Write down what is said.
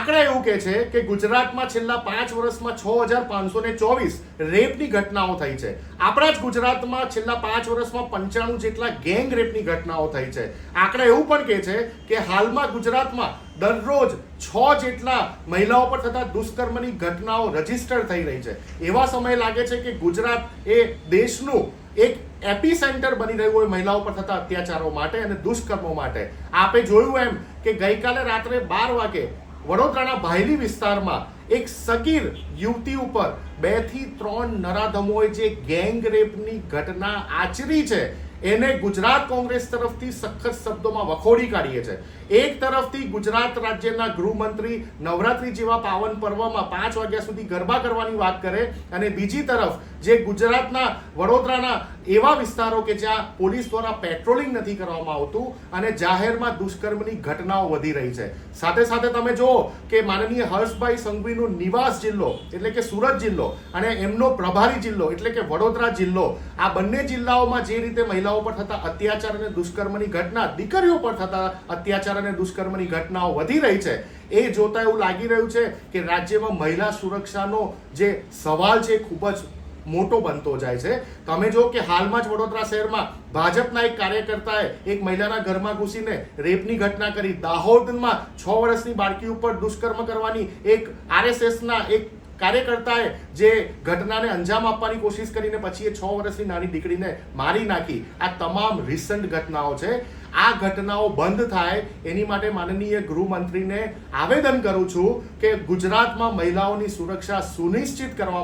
આંકડા એવું કહે છે કે ગુજરાતમાં છેલ્લા 5 વર્ષમાં 6524 રેપની ઘટનાઓ થઈ છે. આપણા જ ગુજરાતમાં છેલ્લા 5 વર્ષમાં 95 જેટલા ગેંગ રેપની ઘટનાઓ થઈ છે. આંકડા એવું પણ કહે છે કે હાલમાં ગુજરાતમાં દરરોજ 6 જેટલા મહિલાઓ પર થતા દુષ્કર્મની ઘટનાઓ રજીસ્ટર થઈ રહી છે. એવા સમયે લાગે છે કે ગુજરાત એ દેશનું એક એપી સેન્ટર બની રહ્યું હોય મહિલાઓ પર થતા અત્યાચારો માટે અને દુષ્કર્મો માટે. આપે જોયું એમ કે ગઈકાલે રાત્રે 12 વાગે વડોદરાના ભાયલી વિસ્તારમાં એક સગીર યુવતી ઉપર 2 થી 3 નરાધમોએ જે ગેંગ રેપની ઘટના આચરી છે એને ગુજરાત કોંગ્રેસ તરફથી સખત શબ્દોમાં વખોડી કાઢીએ છે. એક તરફથી ગુજરાત રાજ્યના ગૃહમંત્રી નવરાત્રી જેવા પાવન પર્વમાં 5 વાગ્યા સુધી ગરબા કરવાની વાત કરે અને બીજી તરફ જે ગુજરાતના વડોદરાના એવા વિસ્તારો કે જ્યાં પોલીસ દ્વારા પેટ્રોલિંગ નથી કરવામાં આવતું અને જાહેરમાં દુષ્કર્મની ઘટનાઓ વધી રહી છે. સાથે સાથે તમે જુઓ કે માનનીય હર્ષભાઈ સંઘવીનું નિવાસ જિલ્લો એટલે કે સુરત જિલ્લો અને એમનો પ્રભારી જિલ્લો એટલે કે વડોદરા જિલ્લો, આ બંને જિલ્લાઓમાં જે રીતે મહિલાઓ પર થતા અત્યાચાર અને દુષ્કર્મની ઘટના, દીકરીઓ પર થતા અત્યાચાર અને દુષ્કર્મની ઘટનાઓ વધી રહી છે, એ જોતા એવું લાગી રહ્યું છે કે રાજ્યમાં મહિલા સુરક્ષાનો જે સવાલ છે ખૂબ જ મોટો બનતો જાય છે. તમે જો કે હાલમાં જ વડોદરા શહેરમાં ભાજપના એક કાર્યકર્તાએ એક મહિલાના ઘરમાં ઘૂસીને રેપની ઘટના કરી. દાહોદમાં 6 વર્ષની બાળકી ઉપર દુષ્કર્મ કરવાની એક RSSના એક કાર્યકર્તાએ જે ઘટનાને અંજામ આપવાની કોશિશ કરીને પછી એ 6 વર્ષની નાની દીકરીને મારી નાખી. આ તમામ રિસન્ટ ઘટનાઓ છે. આ ઘટનાઓ બંધ થાય એની માટે માનનીય ગૃહમંત્રીને આવેદન કરું છું કે ગુજરાતમાં મહિલાઓની સુરક્ષા સુનિશ્ચિત કરવા